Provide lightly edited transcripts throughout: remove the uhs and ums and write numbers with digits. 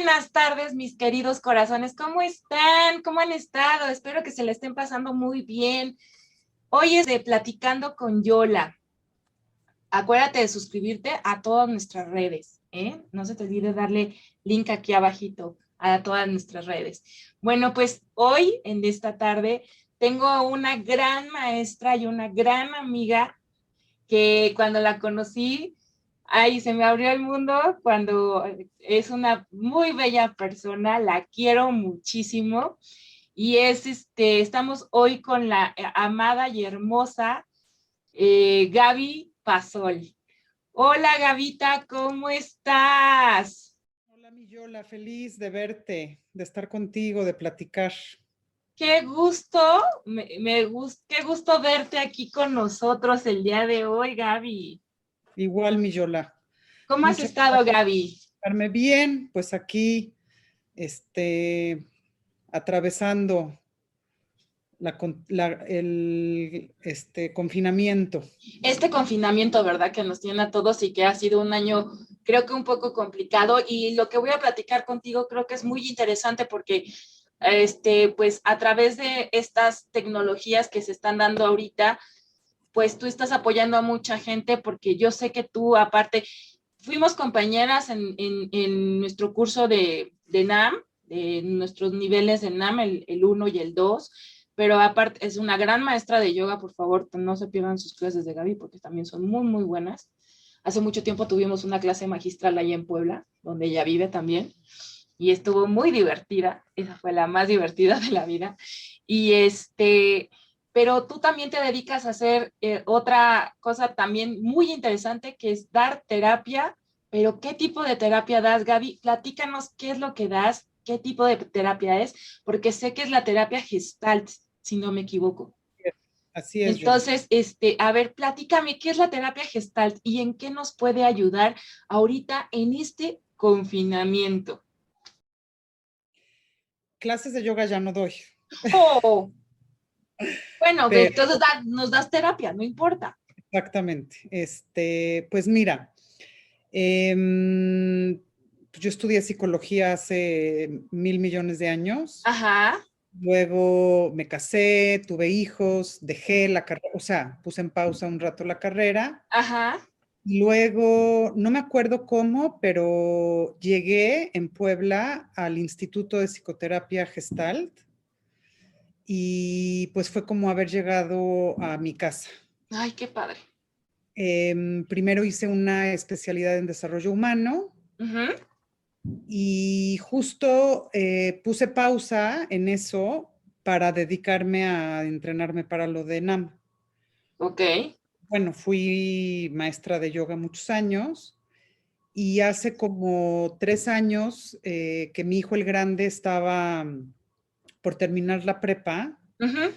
Buenas tardes, mis queridos corazones. ¿Cómo están? ¿Cómo han estado? Espero que se la estén pasando muy bien. Hoy es de Platicando con Yola. Acuérdate de suscribirte a todas nuestras redes, ¿eh? No se te olvide darle link aquí abajito a todas nuestras redes. Bueno, pues hoy, en esta tarde, tengo una gran maestra y una gran amiga que cuando la conocí, ay, se me abrió el mundo cuando es una muy bella persona, la quiero muchísimo. Y estamos hoy con la amada y hermosa Gaby Pasol. Hola, Gavita, ¿cómo estás? Hola, mi Yola, feliz de verte, de estar contigo, de platicar. Qué gusto, qué gusto verte aquí con nosotros el día de hoy, Gaby. Igual, mi Yola. ¿Cómo has Muchas estado, gracias Gaby? por estarme bien, pues aquí, atravesando el confinamiento. Este confinamiento, ¿verdad? Que nos tiene a todos y que ha sido un año, creo que un poco complicado. Y lo que voy a platicar contigo creo que es muy interesante porque, pues a través de estas tecnologías que se están dando ahorita, pues tú estás apoyando a mucha gente porque yo sé que tú, aparte, fuimos compañeras en nuestro curso de NAM, de nuestros niveles de NAM, el 1 y el 2, pero aparte es una gran maestra de yoga, por favor, no se pierdan sus clases de Gaby porque también son muy, muy buenas. Hace mucho tiempo tuvimos una clase magistral allá en Puebla, donde ella vive también, y estuvo muy divertida, esa fue la más divertida de la vida. Y pero tú también te dedicas a hacer otra cosa también muy interesante, que es dar terapia. Pero ¿qué tipo de terapia das, Gaby? Platícanos qué es lo que das, qué tipo de terapia es, porque sé que es la terapia Gestalt, si no me equivoco. Así es, Yola. Entonces, a ver, platícame qué es la terapia Gestalt y en qué nos puede ayudar ahorita en este confinamiento. Clases de yoga ya no doy, Oh, bueno, pero entonces nos das terapia, no importa. exactamente. Pues mira, em, pues yo estudié psicología hace 1.000 millones de años. Ajá, Luego me casé, tuve hijos, dejé la carrera, o sea, puse en pausa un rato la carrera. ajá, Y luego, no me acuerdo cómo, pero llegué en Puebla al Instituto de Psicoterapia Gestalt y pues fue como haber llegado a mi casa. ay, qué padre. Primero hice una especialidad en desarrollo humano Ujú, y justo puse pausa en eso para dedicarme a entrenarme para lo de NAM. ok, Bueno, fui maestra de yoga muchos años y hace como 3 años que mi hijo el grande estaba por terminar la prepa, ujú,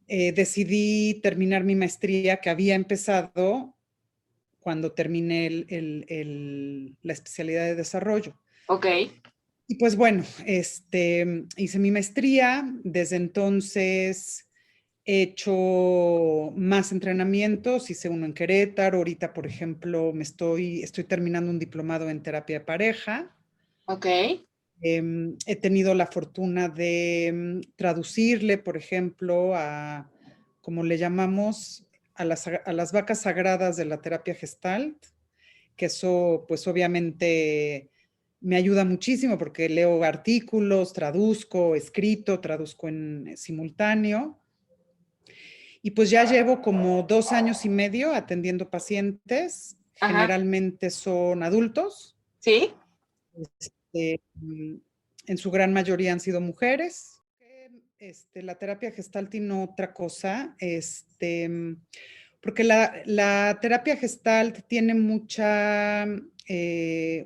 decidí terminar mi maestría que había empezado cuando terminé la especialidad de desarrollo. ok, Y pues bueno, hice mi maestría, desde entonces he hecho más entrenamientos, hice uno en Querétaro, ahorita por ejemplo estoy terminando un diplomado en terapia de pareja. ok, He tenido la fortuna de traducirle, por ejemplo, como le llamamos, a las vacas sagradas de la terapia Gestalt, que eso pues obviamente me ayuda muchísimo porque leo artículos, traduzco en simultáneo. Y pues ya llevo como 2 años y medio atendiendo pacientes, ajá, generalmente son adultos, sí, este, en su gran mayoría han sido mujeres. La terapia Gestalt y no otra cosa, porque la terapia Gestalt tiene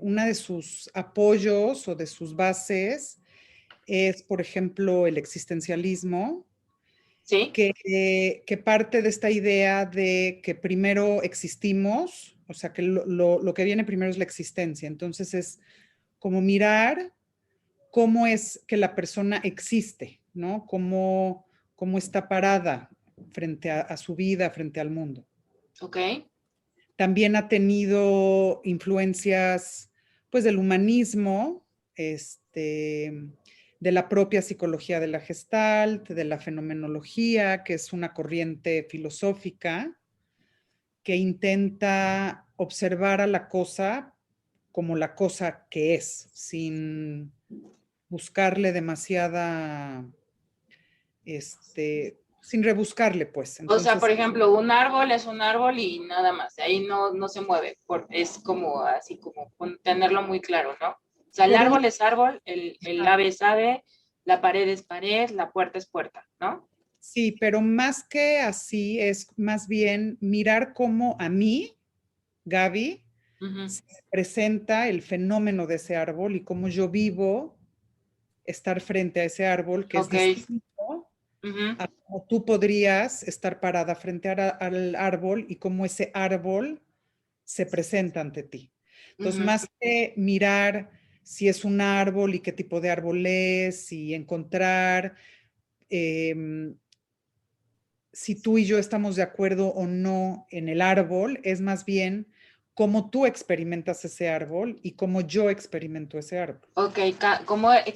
una de sus apoyos o de sus bases es, por ejemplo, el existencialismo, sí, que parte de esta idea de que primero existimos, o sea, que lo que viene primero es la existencia. Entonces es como mirar cómo es que la persona existe, ¿no? Cómo está parada frente a su vida, frente al mundo. ok, También ha tenido influencias, pues, del humanismo, de la propia psicología de la Gestalt, de la fenomenología, que es una corriente filosófica que intenta observar a la cosa como la cosa que es, sin buscarle demasiada, sin rebuscarle, pues. O sea, por Entonces, ejemplo, un árbol es un árbol y nada más, de ahí no se mueve, es como así, como tenerlo muy claro, ¿no? O sea, el por un, árbol es árbol, el ave es ave, la pared es pared, la puerta es puerta, ¿no? sí, pero más que así, es más bien mirar cómo a mí, Gaby, Uh-huh. se presenta el fenómeno de ese árbol y cómo yo vivo estar frente a ese árbol, que es Ok. distinto Uh-huh. a cómo tú podrías estar parada frente al árbol y cómo ese árbol se presenta ante ti. Entonces, Uh-huh. más que mirar si es un árbol y qué tipo de árbol es y encontrar si tú y yo estamos de acuerdo o no en el árbol, es más bien cómo tú experimentas ese árbol y cómo yo experimento ese árbol. Ok,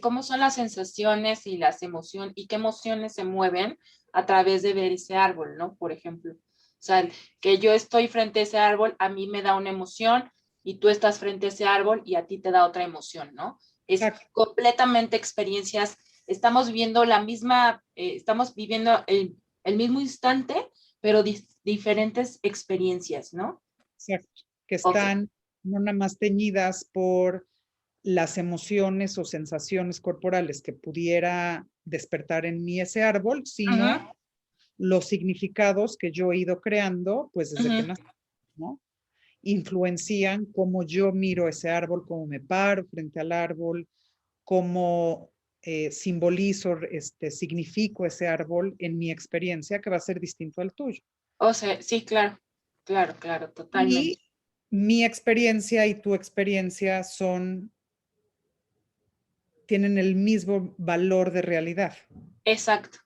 ¿cómo son las sensaciones y las emociones y qué emociones se mueven a través de ver ese árbol, ¿no? Por ejemplo, o sea, que yo estoy frente a ese árbol, a mí me da una emoción y tú estás frente a ese árbol y a ti te da otra emoción, ¿no? Es Exacto, completamente experiencias, estamos viviendo estamos viviendo el mismo instante, pero diferentes experiencias, ¿no? exacto. Que Ok. están no nada más teñidas por las emociones o sensaciones corporales que pudiera despertar en mí ese árbol, Ujú, sino los significados que yo he ido creando, pues desde que ujú. nací, ¿no? Influencian cómo yo miro ese árbol, cómo me paro frente al árbol, cómo simbolizo, significo ese árbol en mi experiencia, que va a ser distinto al tuyo. O sea, sí, claro, claro, claro, totalmente. Y mi experiencia y tu experiencia tienen el mismo valor de realidad. Exacto,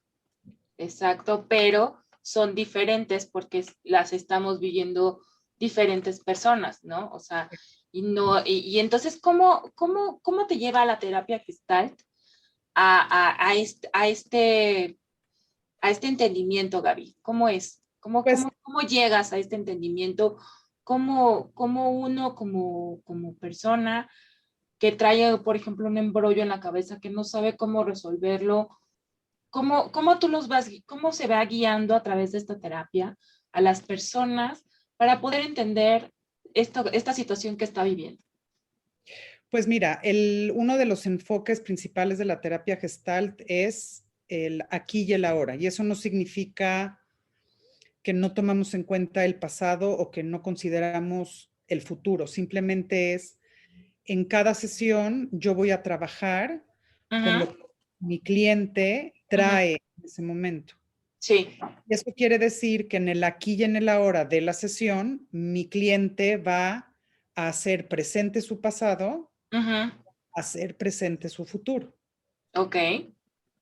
exacto, pero son diferentes porque las estamos viviendo diferentes personas, ¿no? O sea, y no, y entonces, ¿cómo te lleva la terapia Gestalt a este entendimiento, Gaby? ¿Cómo es? Pues, ¿Cómo llegas a este entendimiento? ¿Cómo uno como persona que trae, por ejemplo, un embrollo en la cabeza que no sabe cómo resolverlo? ¿Cómo tú cómo se va guiando a través de esta terapia a las personas para poder entender esta situación que está viviendo? pues mira, uno de los enfoques principales de la terapia Gestalt es el aquí y el ahora. Y eso no significa que no tomamos en cuenta el pasado o que no consideramos el futuro. Simplemente es, en cada sesión yo voy a trabajar con Ujú, lo que mi cliente ujú. trae en ese momento. Sí. Y eso quiere decir que en el aquí y en el ahora de la sesión, mi cliente va a hacer presente su pasado, Ujú. a hacer presente su futuro. Ok.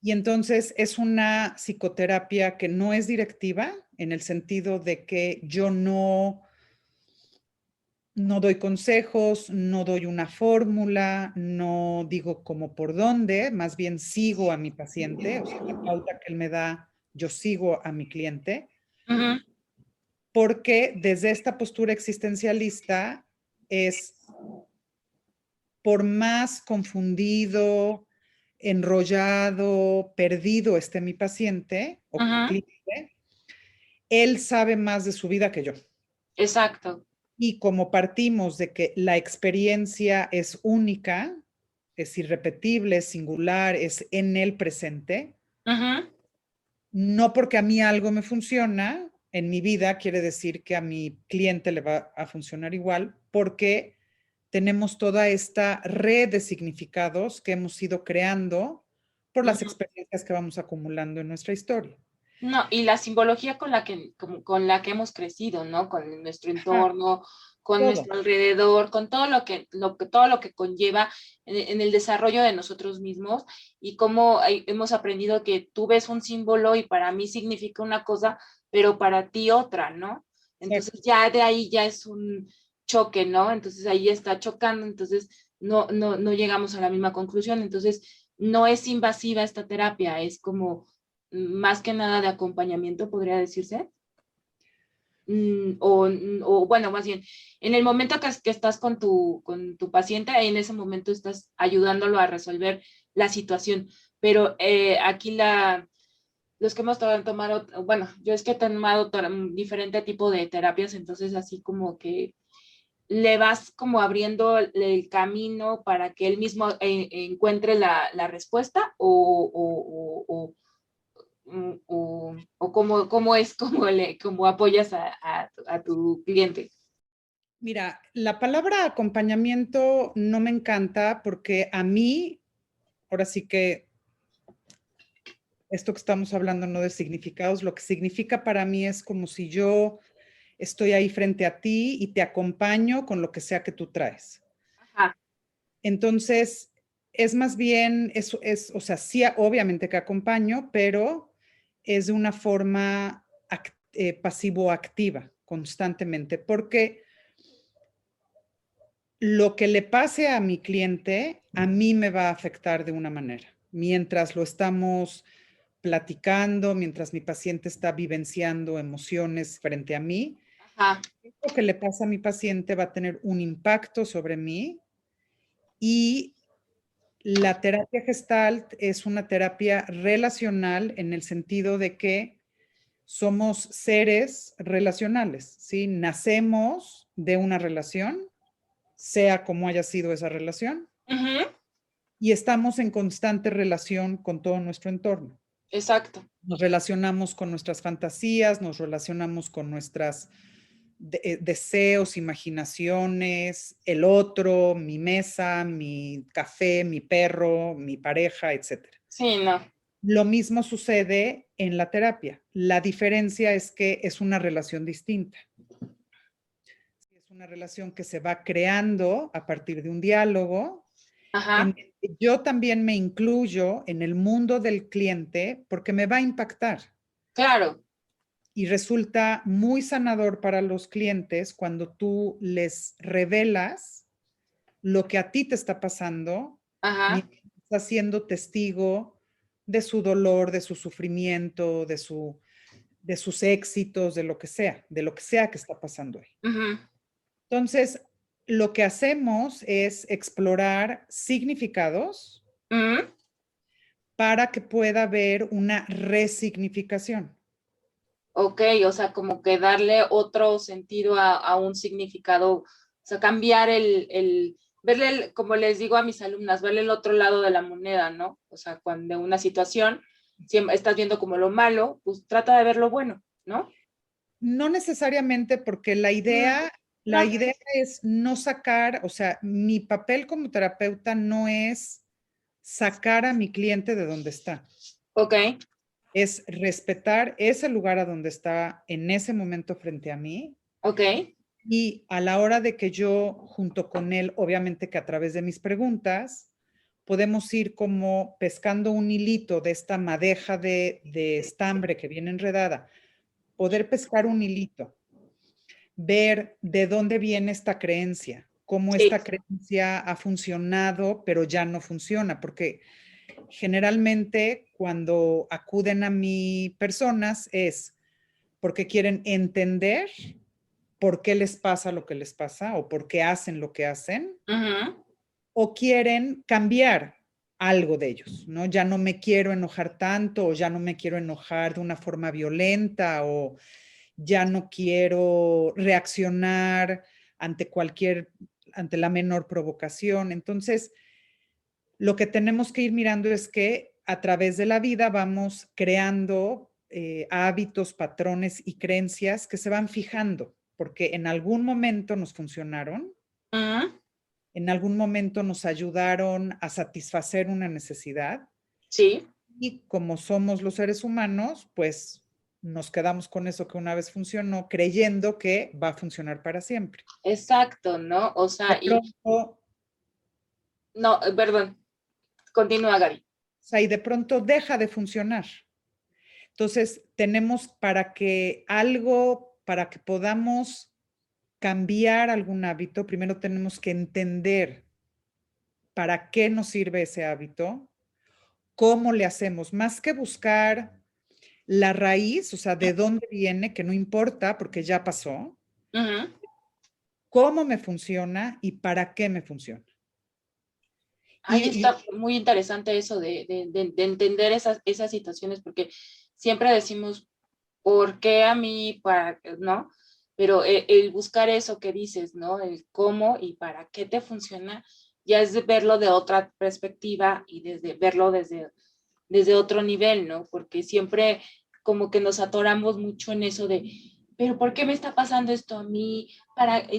Y entonces es una psicoterapia que no es directiva en el sentido de que yo no doy consejos, no doy una fórmula, no digo cómo por dónde, más bien sigo a mi paciente, o sea, la pauta que él me da, yo sigo a mi cliente, Ujú. porque desde esta postura existencialista es, por más confundido, enrollado, perdido esté mi paciente o Ujú. cliente, él sabe más de su vida que yo. Exacto. Y como partimos de que la experiencia es única, es irrepetible, es singular, es en el presente, Ujú. no porque a mí algo me funciona en mi vida, quiere decir que a mi cliente le va a funcionar igual, porque tenemos toda esta red de significados que hemos ido creando por las Ujú. experiencias que vamos acumulando en nuestra historia. No, y la simbología con la que hemos crecido, ¿no? Con nuestro Ajá, entorno, con todo. nuestro alrededor, con todo lo que conlleva en el desarrollo de nosotros mismos y cómo hemos aprendido que tú ves un símbolo y para mí significa una cosa, pero para ti otra, ¿no? Exacto. Entonces ya de ahí ya es un choque, ¿no? Entonces ahí está chocando, entonces no llegamos a la misma conclusión. Entonces, no es invasiva esta terapia, es como más que nada de acompañamiento, podría decirse. O bueno, más bien, en el momento que estás con tu paciente, en ese momento estás ayudándolo a resolver la situación. Pero aquí los que hemos tomado, bueno, yo es que he tomado diferente tipo de terapias, entonces así como que le vas como abriendo el camino para que él mismo encuentre la respuesta o cómo es cómo apoyas a tu cliente. Mira, la palabra acompañamiento no me encanta porque a mí, ahora sí que esto que estamos hablando no de significados, lo que significa para mí es como si yo estoy ahí frente a ti y te acompaño con lo que sea que tú traes. Ajá. Entonces, es más bien, o sea, sí, obviamente que acompaño, pero es de una forma pasivo-activa constantemente, porque lo que le pase a mi cliente, a mí me va a afectar de una manera. Mientras lo estamos platicando, mientras mi paciente está vivenciando emociones frente a mí, Ajá. lo que le pasa a mi paciente va a tener un impacto sobre mí y la terapia Gestalt es una terapia relacional en el sentido de que somos seres relacionales, ¿sí? Nacemos de una relación, sea como haya sido esa relación, Uh-huh. y estamos en constante relación con todo nuestro entorno. Exacto. Nos relacionamos con nuestras fantasías, nos relacionamos con nuestros deseos, imaginaciones, el otro, mi mesa, mi café, mi perro, mi pareja, etcétera. Sí, no. Lo mismo sucede en la terapia. La diferencia es que es una relación distinta. Es una relación que se va creando a partir de un diálogo. Ajá. Yo también me incluyo en el mundo del cliente porque me va a impactar. Claro. Y resulta muy sanador para los clientes cuando tú les revelas lo que a ti te está pasando Ajá. mientras estás siendo testigo de su dolor, de su sufrimiento, de sus éxitos, de lo que sea que está pasando ahí. Uh-huh. Entonces, lo que hacemos es explorar significados Uh-huh. para que pueda haber una resignificación. Ok, o sea, como que darle otro sentido a un significado, o sea, cambiar verle, como les digo a mis alumnas, verle el otro lado de la moneda, ¿no? O sea, cuando una situación, si estás viendo como lo malo, pues trata de ver lo bueno, ¿no? No necesariamente porque la No. idea es no sacar, o sea, mi papel como terapeuta no es sacar a mi cliente de donde está, Ok, es respetar ese lugar a donde está en ese momento frente a mí ok, y a la hora de que yo junto con él, obviamente que a través de mis preguntas, podemos ir como pescando un hilito de esta madeja de estambre que viene enredada, poder pescar un hilito, ver de dónde viene esta creencia, cómo sí, esta creencia ha funcionado, pero ya no funciona, porque generalmente cuando acuden a mí personas es porque quieren entender por qué les pasa lo que les pasa o por qué hacen lo que hacen, uh-huh. o quieren cambiar algo de ellos, ¿no? Ya no me quiero enojar tanto o ya no me quiero enojar de una forma violenta o ya no quiero reaccionar ante la menor provocación. Entonces, lo que tenemos que ir mirando es que a través de la vida vamos creando hábitos, patrones y creencias que se van fijando, porque en algún momento nos funcionaron, Uh-huh. en algún momento nos ayudaron a satisfacer una necesidad Sí. y como somos los seres humanos, pues nos quedamos con eso que una vez funcionó, creyendo que va a funcionar para siempre. Exacto, ¿no? O De sea, pronto, o no, perdón, continúa, Gaby. sea, y de pronto deja de funcionar. Entonces, tenemos para que podamos cambiar algún hábito, primero tenemos que entender para qué nos sirve ese hábito, cómo le hacemos, más que buscar la raíz, o sea, de dónde viene, que no importa porque ya pasó, cómo me funciona y para qué me funciona. Ahí está muy interesante eso de entender esas situaciones, porque siempre decimos, ¿por qué a mí? Para, ¿no? Pero el buscar eso que dices, ¿no? El cómo y para qué te funciona, ya es de verlo de otra perspectiva y verlo desde otro nivel, ¿no? Porque siempre como que nos atoramos mucho en eso de, pero ¿por qué me está pasando esto a mí?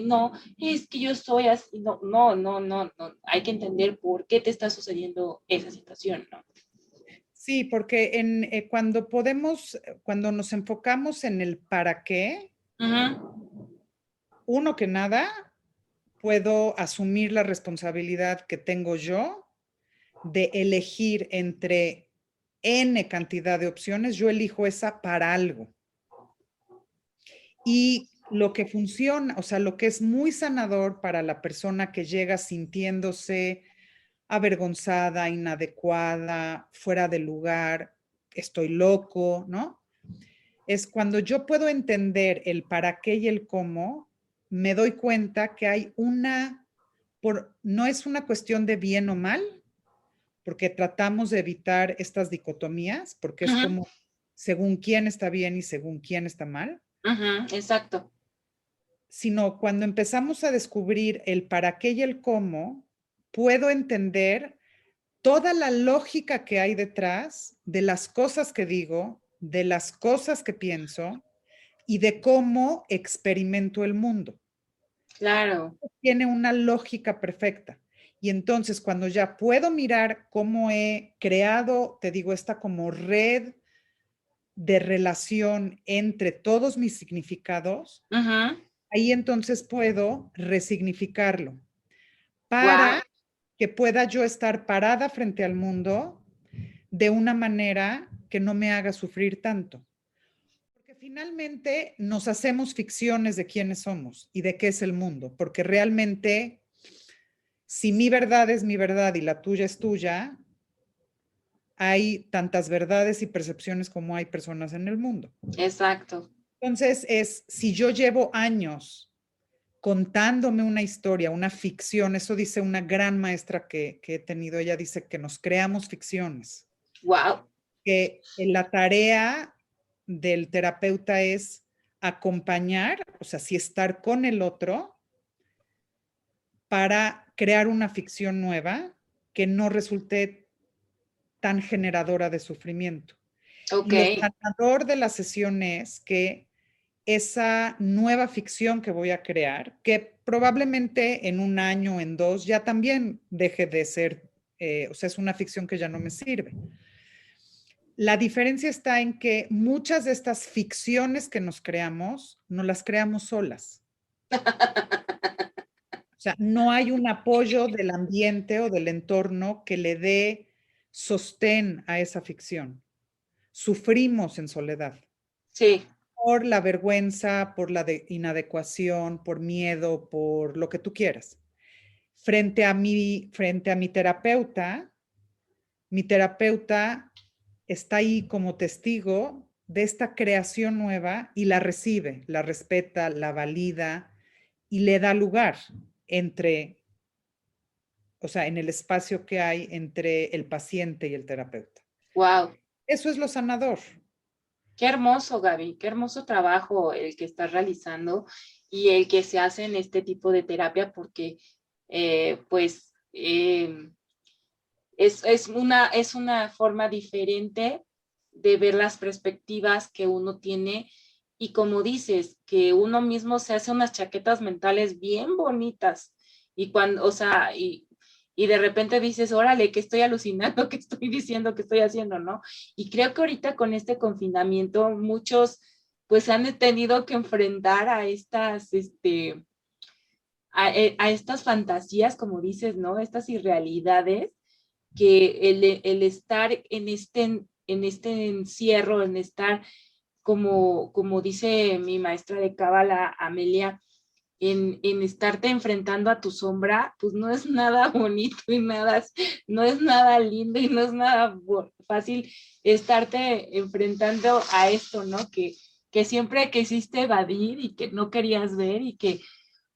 No, es que yo soy así, no, hay que entender por qué te está sucediendo esa situación, ¿no? Sí, porque cuando nos enfocamos en el para qué, uno que nada, puedo asumir la responsabilidad que tengo yo de elegir entre N cantidad de opciones, yo elijo esa para algo. Y lo que funciona, o sea, lo que es muy sanador para la persona que llega sintiéndose avergonzada, inadecuada, fuera de lugar, estoy loco, ¿no? Es cuando yo puedo entender el para qué y el cómo, me doy cuenta que hay no es una cuestión de bien o mal, porque tratamos de evitar estas dicotomías, porque es como según quién está bien y según quién está mal. Exacto. Sino cuando empezamos a descubrir el para qué y el cómo, puedo entender toda la lógica que hay detrás de las cosas que digo, de las cosas que pienso y de cómo experimento el mundo. Claro. Tiene una lógica perfecta. Y entonces cuando ya puedo mirar cómo he creado, te digo, esta como red de relación entre todos mis significados, ahí entonces puedo resignificarlo para que pueda yo estar parada frente al mundo de una manera que no me haga sufrir tanto. Porque finalmente nos hacemos ficciones de quiénes somos y de qué es el mundo, porque realmente si mi verdad es mi verdad y la tuya es tuya, hay tantas verdades y percepciones como hay personas en el mundo. Exacto. Entonces si yo llevo años contándome una historia, una ficción, eso dice una gran maestra que he tenido, ella dice que nos creamos ficciones. Wow. Que la tarea del terapeuta es acompañar, o sea, sí estar con el otro para crear una ficción nueva que no resulte tan generadora de sufrimiento. Y lo sanador de la sesión es que esa nueva ficción que voy a crear, que probablemente en un año, en dos, ya también deje de ser, o sea, es una ficción que ya no me sirve. La diferencia está en que muchas de estas ficciones que nos creamos, no las creamos solas. O sea, no hay un apoyo del ambiente o del entorno que le dé sostén a esa ficción. Sufrimos en soledad. Sí. Por la vergüenza, por la inadecuación, por miedo, por lo que tú quieras. Frente a mi terapeuta está ahí como testigo de esta creación nueva y la recibe, la respeta, la valida y le da lugar o sea, en el espacio que hay entre el paciente y el terapeuta. Wow. Eso es lo sanador. Qué hermoso, Gaby, qué hermoso trabajo el que estás realizando y el que se hace en este tipo de terapia, porque es una forma diferente de ver las perspectivas que uno tiene y como dices, que uno mismo se hace unas chaquetas mentales bien bonitas y cuando, o sea, y de repente dices, órale, que estoy alucinando, que estoy diciendo, que estoy haciendo, ¿no? Y creo que ahorita con este confinamiento muchos pues han tenido que enfrentar a a estas fantasías, como dices, ¿no? Estas irrealidades que el estar en este encierro, en estar como dice mi maestra de cábala, Amelia, en estarte enfrentando a tu sombra, pues no es nada bonito y nada, no es nada lindo y no es nada fácil estarte enfrentando a esto, ¿no? Que siempre quisiste evadir y que no querías ver y que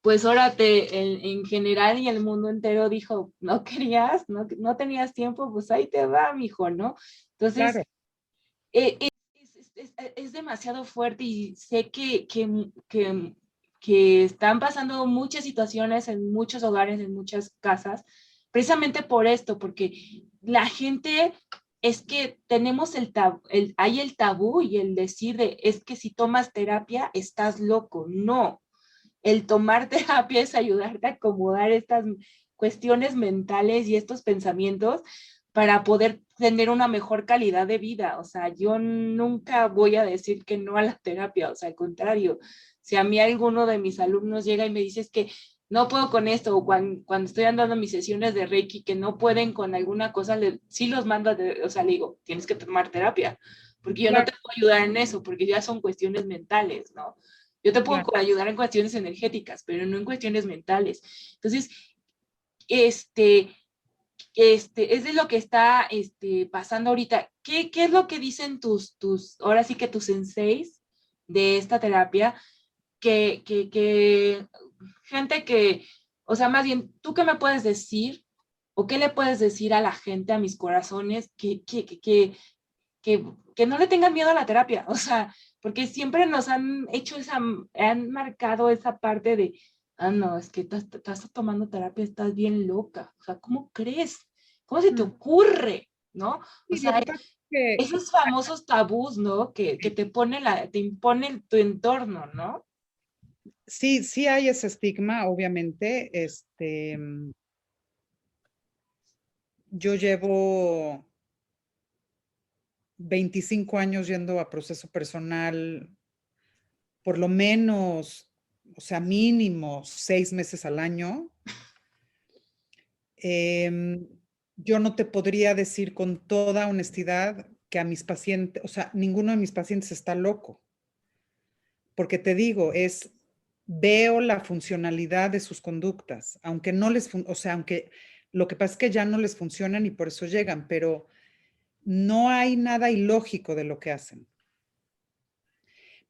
pues ahora en general y el mundo entero dijo, no querías, no tenías tiempo, pues ahí te va, mijo, ¿no? Entonces, Claro. es demasiado fuerte y sé que están pasando muchas situaciones en muchos hogares, en muchas casas, precisamente por esto, porque la gente es que tenemos hay el tabú y el decir de, es que si tomas terapia estás loco. No, el tomar terapia es ayudarte a acomodar estas cuestiones mentales y estos pensamientos para poder tener una mejor calidad de vida. O sea, yo nunca voy a decir que no a la terapia, o sea, al contrario, si a mí alguno de mis alumnos llega y me dice es que no puedo con esto, o cuando estoy andando mis sesiones de Reiki que no pueden con alguna cosa, sí los mando, o sea, le digo, tienes que tomar terapia, porque yo no Claro, te puedo ayudar en eso, porque ya son cuestiones mentales, ¿no? Yo te puedo claro. ayudar en cuestiones energéticas, pero no en cuestiones mentales. Entonces, este, es de lo que está pasando ahorita. ¿Qué es lo que dicen ahora sí que tus senseis de esta terapia? Que gente que, o sea, más bien, ¿tú qué me puedes decir? ¿O qué le puedes decir a la gente, a mis corazones, que, que no le tengan miedo a la terapia? O sea, porque siempre nos han hecho han marcado esa parte de, ah, no, es que estás tomando terapia, estás bien loca. O sea, ¿cómo crees? ¿Cómo se te Mm. ocurre? ¿No? O Sí, lo sea, que pasa es que esos famosos tabús, ¿no? Que te impone tu entorno, ¿no? sí, sí hay ese estigma, obviamente. Yo llevo 25 años yendo a proceso personal, por lo menos, o sea, mínimo 6 meses al año. Em, yo no te podría decir con toda honestidad que a mis pacientes, o sea, ninguno de mis pacientes está loco, porque te digo, veo la funcionalidad de sus conductas, aunque no les, o sea, aunque lo que pasa es que ya no les funcionan y por eso llegan, pero no hay nada ilógico de lo que hacen.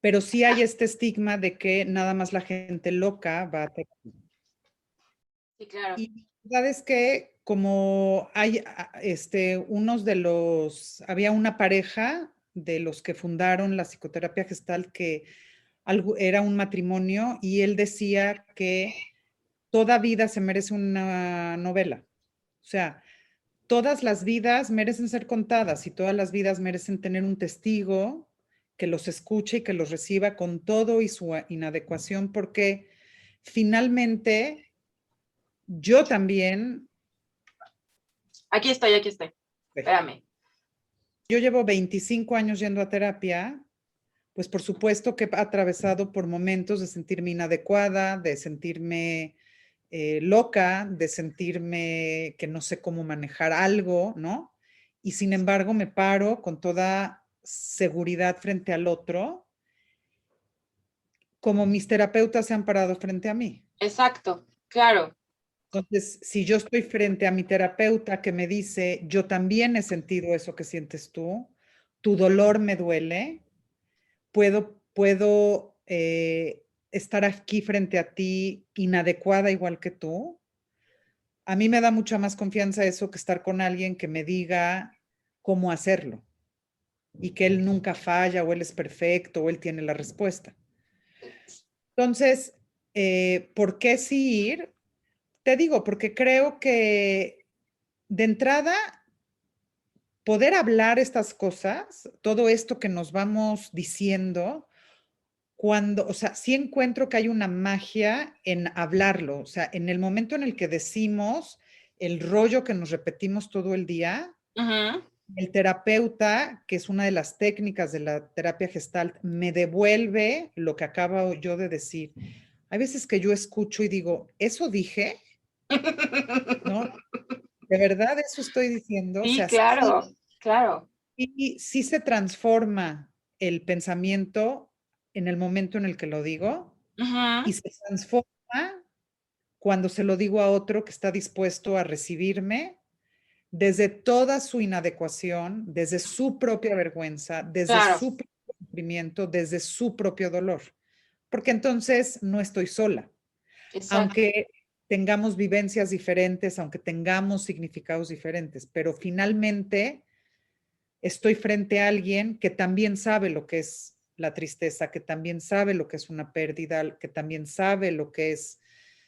Pero sí hay este estigma de que nada más la gente loca va a terapia. Sí, claro. Y la verdad es que como hay unos de los, había una pareja de los que fundaron la psicoterapia gestal que era un matrimonio y él decía que toda vida se merece una novela. O sea, todas las vidas merecen ser contadas y todas las vidas merecen tener un testigo que los escuche y que los reciba con todo y su inadecuación, porque finalmente yo también, Aquí estoy, aquí estoy. Espérame. yo llevo 25 años yendo a terapia, pues por supuesto que he atravesado por momentos de sentirme inadecuada, de sentirme loca, de sentirme que no sé cómo manejar algo, ¿no? Y sin embargo me paro con toda seguridad frente al otro, como mis terapeutas se han parado frente a mí. Exacto, claro. Entonces, si yo estoy frente a mi terapeuta que me dice, yo también he sentido eso que sientes tú, tu dolor me duele, puedo estar aquí frente a ti inadecuada igual que tú. A mí me da mucha más confianza eso que estar con alguien que me diga cómo hacerlo y que él nunca falla o él es perfecto o él tiene la respuesta. Entonces, ¿por qué sí ir? Te digo, porque creo que de entrada, poder hablar estas cosas, todo esto que nos vamos diciendo, o sea, sí encuentro que hay una magia en hablarlo, o sea, en el momento en el que decimos el rollo que nos repetimos todo el día, Ujú. el terapeuta, que es una de las técnicas de la terapia gestalt, me devuelve lo que acabo yo de decir. Hay veces que yo escucho y digo, ¿eso dije? ¿No? ¿De verdad eso estoy diciendo? O Sí, sea, claro, claro. sí se transforma el pensamiento en el momento en el que lo digo Ujú. y se transforma cuando se lo digo a otro que está dispuesto a recibirme desde toda su inadecuación, desde su propia vergüenza, desde Claro, su propio sufrimiento, desde su propio dolor. Porque entonces no estoy sola. exacto. Aunque tengamos vivencias diferentes, aunque tengamos significados diferentes, pero finalmente estoy frente a alguien que también sabe lo que es la tristeza, que también sabe lo que es una pérdida, que también sabe lo que es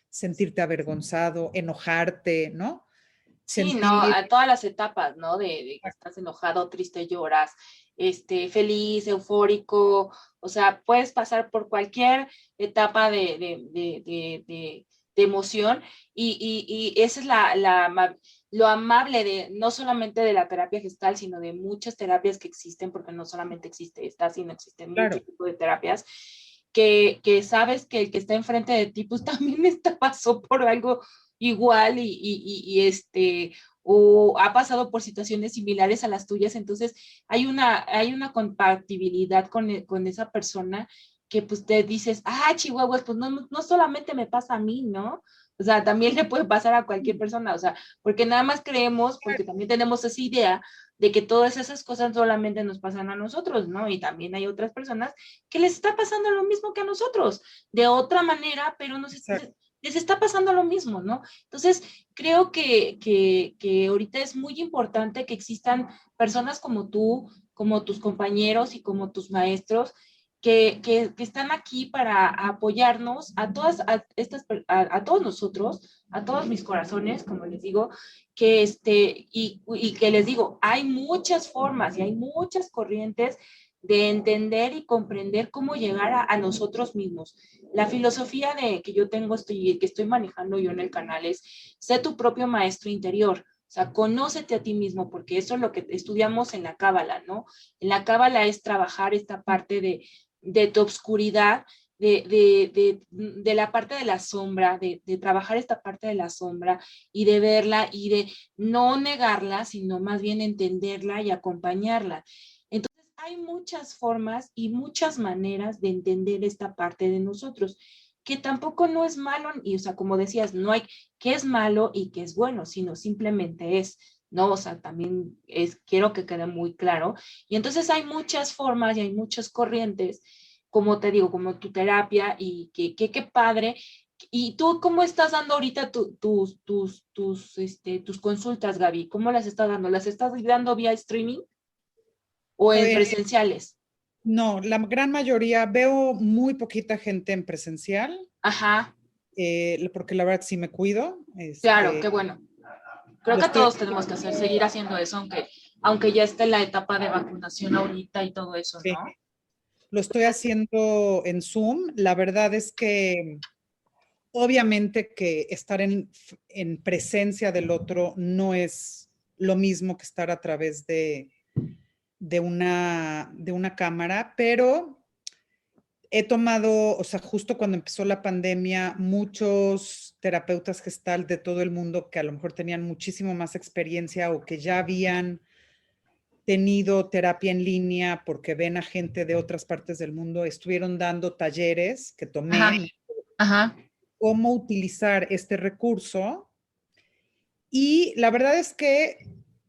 sentirte avergonzado, enojarte, ¿no? Sí, ¿no? Sentir, A todas las etapas, ¿no? De que estás enojado, triste, lloras, feliz, eufórico, o sea, puedes pasar por cualquier etapa de emoción y esa es lo amable de, no solamente de la terapia gestal, sino de muchas terapias que existen, porque no solamente existe esta, sino existen muchos claro, tipos de terapias, que sabes que el que está enfrente de ti, pues también pasó por algo igual o ha pasado por situaciones similares a las tuyas, entonces hay una compatibilidad con esa persona que pues te dices, ah, Chihuahuas, pues no solamente me pasa a mí, ¿no? O sea, también le puede pasar a cualquier persona, o sea, porque nada más creemos, porque también tenemos esa idea de que todas esas cosas solamente nos pasan a nosotros, ¿no? Y también hay otras personas que les está pasando lo mismo que a nosotros, de otra manera, pero exacto. les está pasando lo mismo, ¿no? Entonces, creo que ahorita es muy importante que existan personas como tú, como tus compañeros y como tus maestros, que están aquí para apoyarnos a todas a todos nosotros, a todos mis corazones, como les digo, y que les digo, hay muchas formas y hay muchas corrientes de entender y comprender cómo llegar a nosotros mismos. La filosofía que yo tengo, que estoy manejando yo en el canal es, sé tu propio maestro interior. O sea, conócete a ti mismo, porque eso es lo que estudiamos en la Cábala, ¿no? En la Cábala es trabajar esta parte de tu obscuridad, de la parte de la sombra, de trabajar esta parte de la sombra y de verla y de no negarla, sino más bien entenderla y acompañarla. Entonces, hay muchas formas y muchas maneras de entender esta parte de nosotros, que tampoco no es malo, y o sea, como decías, no hay qué es malo y qué es bueno, sino simplemente es, ¿no? O sea, también quiero que quede muy claro. Y entonces hay muchas formas y hay muchas corrientes, como te digo, como tu terapia, y qué padre. ¿Y tú cómo estás dando ahorita tus consultas, Gaby? ¿Cómo las estás dando? ¿Las estás dando vía streaming o en Eh, presenciales? no, la gran mayoría, veo muy poquita gente en presencial, Ajá, porque la verdad sí me cuido. claro, qué bueno. Creo Lo que estoy todos tenemos que seguir haciendo eso, aunque ya esté la etapa de vacunación ahorita y todo eso, ¿no? haciendo. Lo estoy haciendo en Zoom. La verdad es que obviamente que estar en presencia del otro no es lo mismo que estar a través de una cámara, pero he tomado, o sea, justo cuando empezó la pandemia, muchos terapeutas gestal de todo el mundo que a lo mejor tenían muchísimo más experiencia o que ya habían tenido terapia en línea porque ven a gente de otras partes del mundo, estuvieron dando talleres que Ajá, tomé, ajá. cómo utilizar este recurso y la verdad es que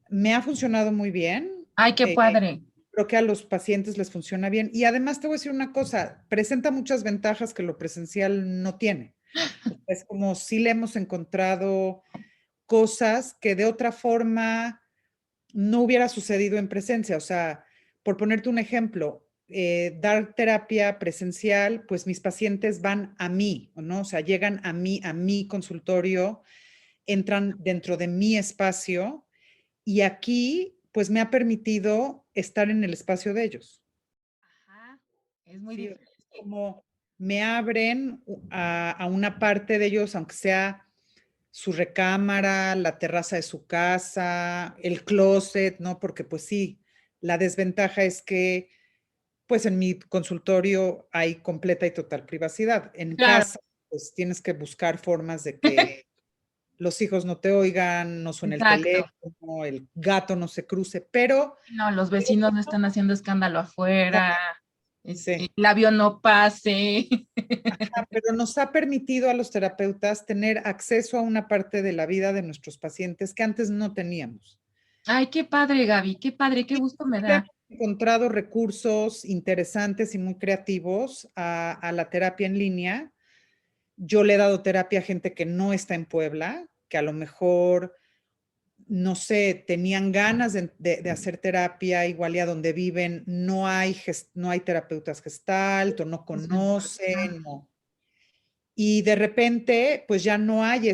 me ha funcionado muy bien. Ay, qué padre. Creo que a los pacientes les funciona bien y además te voy a decir una cosa, presenta muchas ventajas que lo presencial no tiene. Es como si le hemos encontrado cosas que de otra forma no hubiera sucedido en presencia. O sea, por ponerte un ejemplo, dar terapia presencial, pues mis pacientes van a mí, ¿no? O sea, llegan a mi consultorio, entran dentro de mi espacio y aquí, pues me ha permitido estar en el espacio de ellos. Ajá, es muy Sí, diferente. como me abren a una parte de ellos, aunque sea su recámara, la terraza de su casa, el closet, ¿no? Porque pues sí, la desventaja es que pues en mi consultorio hay completa y total privacidad. En Claro. casa pues tienes que buscar formas de que los hijos no te oigan, no suene el Exacto. teléfono, el gato no se cruce, pero No, los vecinos no están haciendo escándalo afuera. Sí. el avión no pase. Pero nos ha permitido a los terapeutas tener acceso a una parte de la vida de nuestros pacientes que antes no teníamos. Ay, qué padre, Gaby, qué padre, qué gusto me Hemos da. encontrado recursos interesantes y muy creativos a la terapia en línea. Yo le he dado terapia a gente que no está en Puebla, que a lo mejor, no sé, tenían ganas de hacer terapia, igual y a donde viven no hay terapeutas gestalt o no conocen. Y de repente, pues ya no hay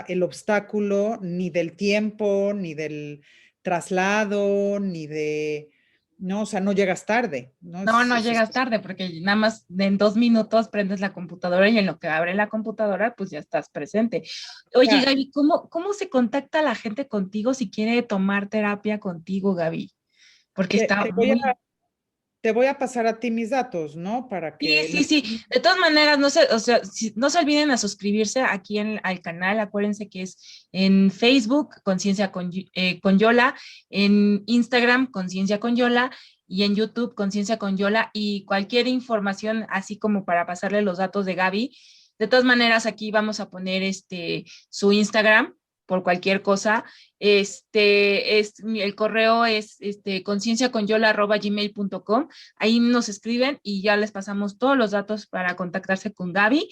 el obstáculo ni del tiempo, ni del traslado, ni de, no, o sea, no llegas tarde, ¿no? No, no llegas tarde porque nada más en 2 minutos prendes la computadora y en lo que abre la computadora, pues ya estás presente. Oye, Ya, Gaby, ¿cómo se contacta la gente contigo si quiere tomar terapia contigo, Gaby? Porque te, está te voy muy... te voy a pasar a ti mis datos, ¿no? Para Sí, que sí, sí. De todas maneras, o sea, no se olviden a suscribirse aquí al canal. Acuérdense que es en Facebook, Conciencia con Yola, en Instagram, Conciencia con Yola, y en YouTube, Conciencia con Yola, y cualquier información, así como para pasarle los datos de Gaby. De todas maneras, aquí vamos a poner su Instagram por cualquier cosa. El correo es concienciaconyola@gmail.com. Ahí nos escriben y ya les pasamos todos los datos para contactarse con Gaby,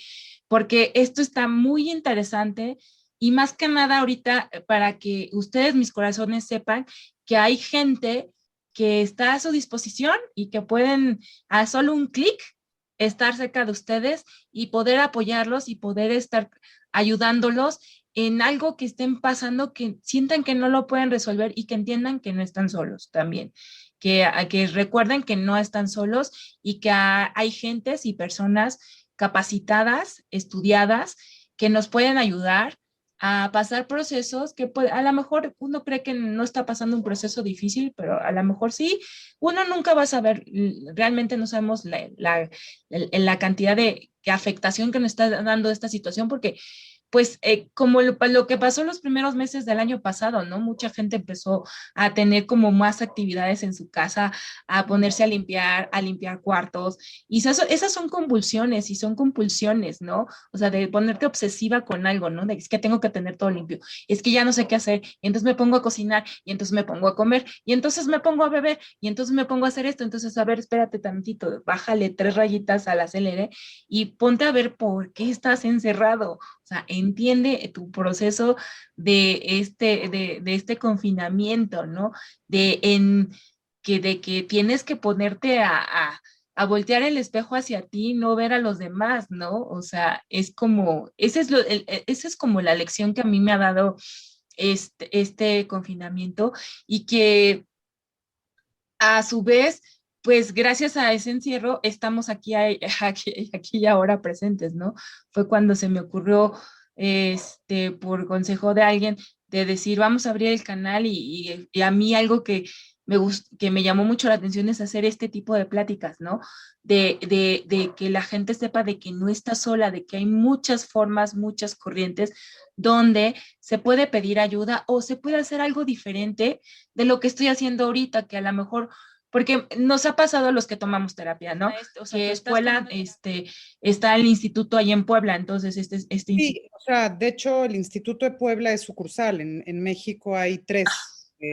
porque esto está muy interesante y más que nada ahorita para que ustedes, mis corazones, sepan que hay gente que está a su disposición y que pueden a solo un clic estar cerca de ustedes y poder apoyarlos y poder estar ayudándolos en algo que estén pasando, que sientan que no lo pueden resolver y que entiendan que no están solos también, que recuerden que no están solos y que hay gentes y personas capacitadas, estudiadas, que nos pueden ayudar a pasar procesos que a lo mejor uno cree que no está pasando un proceso difícil, pero a lo mejor sí, uno nunca va a saber, realmente no sabemos la cantidad de afectación que nos está dando esta situación, porque pues como lo que pasó los primeros meses del año pasado, ¿no? Mucha gente empezó a tener como más actividades en su casa, a ponerse a limpiar cuartos, y esas son convulsiones y son compulsiones, ¿no? O sea, de ponerte obsesiva con algo, ¿no? De es que tengo que tener todo limpio, es que ya no sé qué hacer, y entonces me pongo a cocinar, y entonces me pongo a comer, y entonces me pongo a beber, y entonces me pongo a hacer esto, entonces, a ver, espérate tantito, bájale 3 rayitas al acelere y ponte a ver por qué estás encerrado. O sea, entiende tu proceso de este confinamiento, ¿no? De que tienes que ponerte a voltear el espejo hacia ti, no ver a los demás, ¿no? O sea, es como, esa es como la lección que a mí me ha dado este confinamiento, y que a su vez, pues gracias a ese encierro estamos aquí y ahora presentes, ¿no? Fue cuando se me ocurrió, por consejo de alguien, de decir, vamos a abrir el canal, y a mí algo que me llamó mucho la atención es hacer este tipo de pláticas, ¿no? De que la gente sepa de que no está sola, de que hay muchas formas, muchas corrientes donde se puede pedir ayuda o se puede hacer algo diferente de lo que estoy haciendo ahorita, que a lo mejor, porque nos ha pasado a los que tomamos terapia, ¿no? O sea, tu escuela, está el instituto ahí en Puebla, entonces sí, o sea, de hecho, el Instituto de Puebla es sucursal. En México hay tres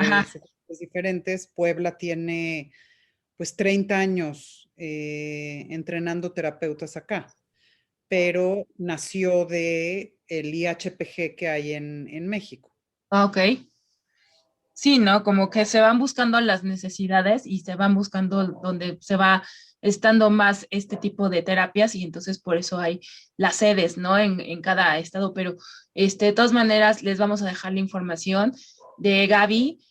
ajá, sucursales diferentes. Puebla tiene pues 30 años entrenando terapeutas acá, pero nació de el IHPG que hay en México. ok. Sí, ¿no? Como que se van buscando las necesidades y se van buscando donde se va estando más este tipo de terapias, y entonces por eso hay las sedes, ¿no? En cada estado, pero de todas maneras les vamos a dejar la información de Gaby,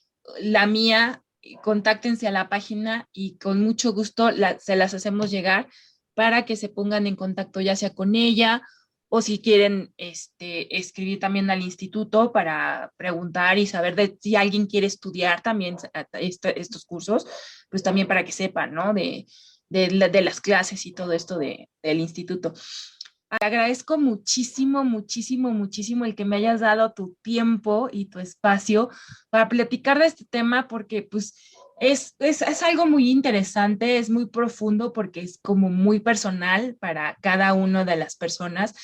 la mía, contáctense a la página y con mucho gusto se las hacemos llegar para que se pongan en contacto ya sea con ella, o si quieren escribir también al instituto para preguntar y saber si alguien quiere estudiar también estos cursos, pues también para que sepan, ¿no? De las clases y todo esto del instituto. Te agradezco muchísimo, muchísimo, muchísimo el que me hayas dado tu tiempo y tu espacio para platicar de este tema, porque pues Es algo muy interesante, es muy profundo porque es como muy personal para cada una de las personas,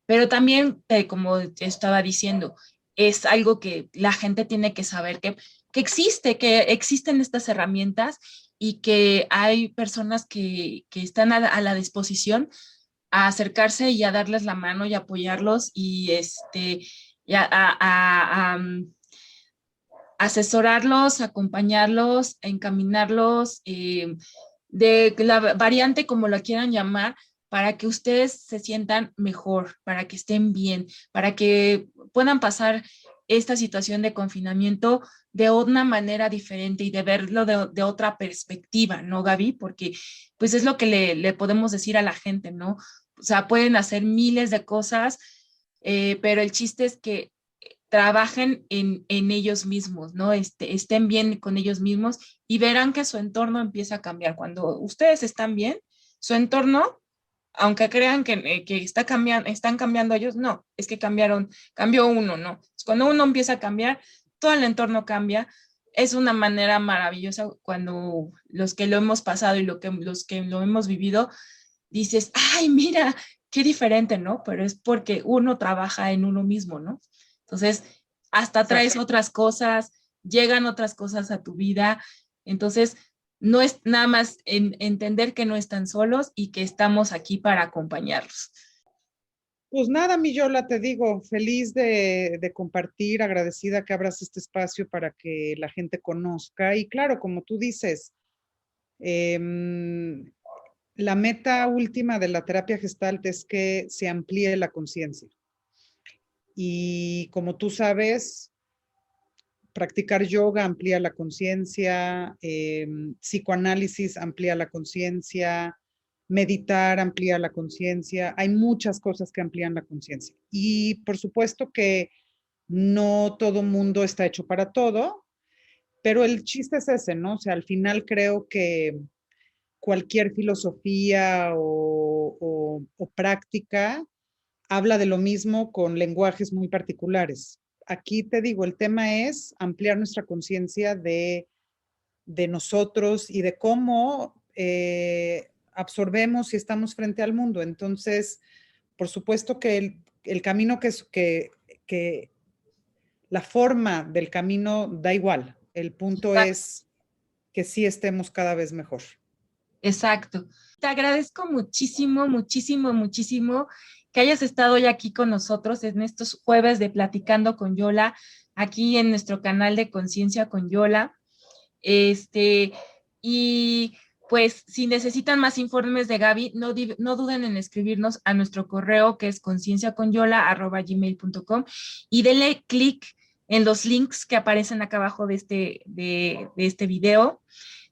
pero también, como te estaba diciendo, es algo que la gente tiene que saber que existen estas herramientas y que hay personas que están a la disposición a acercarse y a darles la mano y apoyarlos y asesorarlos, acompañarlos, encaminarlos, de la variante como la quieran llamar, para que ustedes se sientan mejor, para que estén bien, para que puedan pasar esta situación de confinamiento de una manera diferente y de verlo de otra perspectiva, ¿no, Gaby? Porque pues es lo que le podemos decir a la gente, ¿no? O sea, pueden hacer miles de cosas, pero el chiste es que trabajen en ellos mismos, ¿no? Estén bien con ellos mismos y verán que su entorno empieza a cambiar. Cuando ustedes están bien, su entorno, aunque crean que están cambiando ellos, no, es que cambió uno, ¿no? Cuando uno empieza a cambiar, todo el entorno cambia. Es una manera maravillosa cuando los que lo hemos pasado y los que lo hemos vivido, dices, ay, mira, qué diferente, ¿no? Pero es porque uno trabaja en uno mismo, ¿no? Entonces, hasta traes Exacto. otras cosas, llegan otras cosas a tu vida. Entonces, no es nada más entender que no están solos y que estamos aquí para acompañarlos. Pues nada, mi Yola, te digo, feliz de compartir, agradecida que abras este espacio para que la gente conozca. Y claro, como tú dices, em, la meta última de la terapia Gestalt es que se amplíe la conciencia. Y como tú sabes, practicar yoga amplía la conciencia, psicoanálisis amplía la conciencia, meditar amplía la conciencia. Hay muchas cosas que amplían la conciencia. Y por supuesto que no todo mundo está hecho para todo, pero el chiste es ese, ¿no? O sea, al final creo que cualquier filosofía o práctica habla de lo mismo con lenguajes muy particulares. Aquí te digo, el tema es ampliar nuestra conciencia de nosotros y de cómo absorbemos y estamos frente al mundo. Entonces, por supuesto que el camino que la forma del camino da igual. El punto es que sí estemos cada vez mejor. Exacto. Te agradezco muchísimo, muchísimo, muchísimo que hayas estado hoy aquí con nosotros en estos jueves de Platicando con Yola, aquí en nuestro canal de Conciencia con Yola. Este, y pues si necesitan más informes de Gaby, no duden en escribirnos a nuestro correo que es concienciaconyola@gmail.com y denle clic en los links que aparecen acá abajo de este video.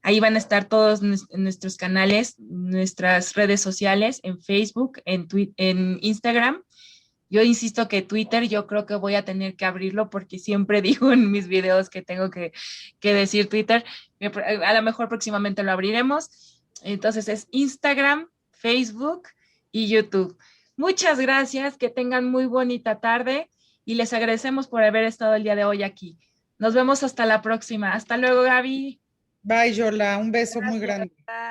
Ahí van a estar todos nuestros canales, nuestras redes sociales en Facebook, en Instagram. Yo insisto que Twitter, yo creo que voy a tener que abrirlo porque siempre digo en mis videos que tengo que decir Twitter. A lo mejor próximamente lo abriremos. Entonces es Instagram, Facebook y YouTube. Muchas gracias, que tengan muy bonita tarde y les agradecemos por haber estado el día de hoy aquí. Nos vemos hasta la próxima. Hasta luego, Gaby. Bye, Yola. Un beso muy Gracias. grande. Bye.